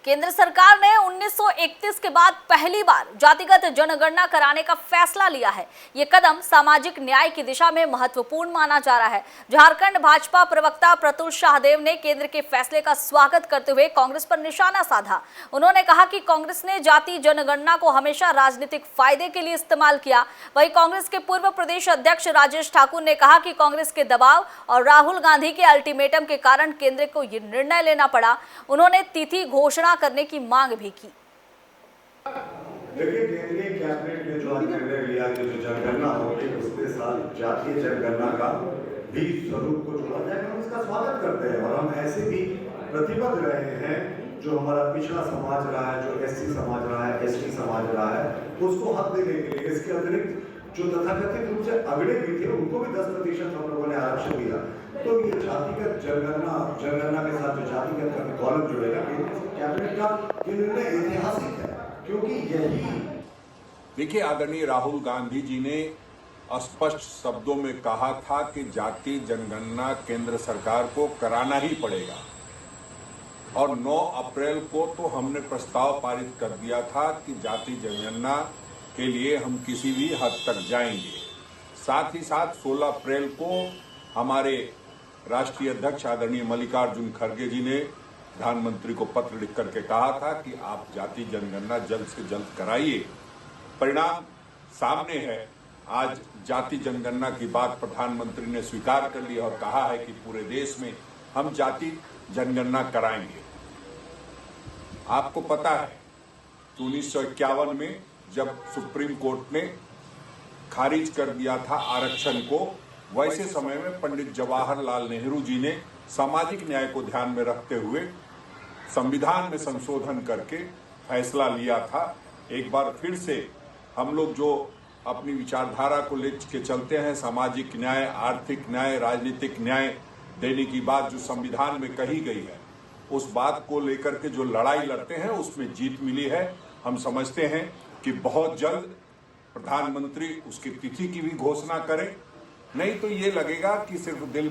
केंद्र सरकार ने 1931 के बाद पहली बार जातिगत जनगणना कराने का फैसला लिया है। ये कदम सामाजिक न्याय की दिशा में महत्वपूर्ण माना जा रहा है। झारखंड भाजपा प्रवक्ता प्रतुल शाहदेव ने केंद्र के फैसले का स्वागत करते हुए कांग्रेस पर निशाना साधा। उन्होंने कहा कि कांग्रेस ने जाति जनगणना को हमेशा राजनीतिक फायदे के लिए इस्तेमाल किया। वहीं कांग्रेस के पूर्व प्रदेश अध्यक्ष राजेश ठाकुर ने कहा कि कांग्रेस के दबाव और राहुल गांधी के अल्टीमेटम के कारण केंद्र को ये निर्णय लेना पड़ा। उन्होंने तिथि घोषणा करने की मांग भी की। देखिए, केंद्रीय कैबिनेट ने जो निर्णय लिया कि जो जनगणना होगी उसके साथ जातीय जनगणना का भी स्वरूप को जोड़ा जाएगा, हम इसका स्वागत करते हैं। और हम ऐसे भी प्रतिबद्ध रहे हैं जो हमारा पिछड़ा समाज रहा है, जो एससी समाज रहा है, एसटी समाज रहा है, उसको हक देने के लिए। इसके अतिरिक्त जो तथाकथित रूप से अगड़े भी थे उनको भी 10% हम लोगों ने आरक्षण दिया। तो ये जातिगत जनगणना के साथ जो जातिगत कॉलम जुड़ेगा, कैबिनेट का ये निर्णय ऐतिहासिक है, क्योंकि यही। देखिए, आदरणीय राहुल गांधी जी ने स्पष्ट शब्दों में कहा था कि जाति जनगणना केंद्र सरकार को कराना ही पड़ेगा। और 9 अप्रैल को तो हमने प्रस्ताव पारित कर दिया था कि जाति जनगणना के लिए हम किसी भी हद तक जाएंगे। साथ ही साथ 16 अप्रैल को हमारे राष्ट्रीय अध्यक्ष आदरणीय मल्लिकार्जुन खड़गे जी ने प्रधानमंत्री को पत्र लिख करके कहा था कि आप जाति जनगणना जल्द से जल्द कराइए। परिणाम सामने है। आज जाति जनगणना की बात प्रधानमंत्री ने स्वीकार कर ली और कहा है कि पूरे देश में हम जाति जनगणना कराएंगे। आपको पता है कि 1951 में जब सुप्रीम कोर्ट ने खारिज कर दिया था आरक्षण को, वैसे समय में पंडित जवाहरलाल नेहरू जी ने सामाजिक न्याय को ध्यान में रखते हुए संविधान में संशोधन करके फैसला लिया था। एक बार फिर से हम लोग जो अपनी विचारधारा को लेके चलते हैं, सामाजिक न्याय, आर्थिक न्याय, राजनीतिक न्याय देने की बात जो संविधान में कही गई है, उस बात को लेकर के जो लड़ाई लड़ते हैं उसमें जीत मिली है। हम समझते हैं कि बहुत जल्द प्रधानमंत्री उसकी तिथि की भी घोषणा करें, नहीं तो ये लगेगा कि सिर्फ दिल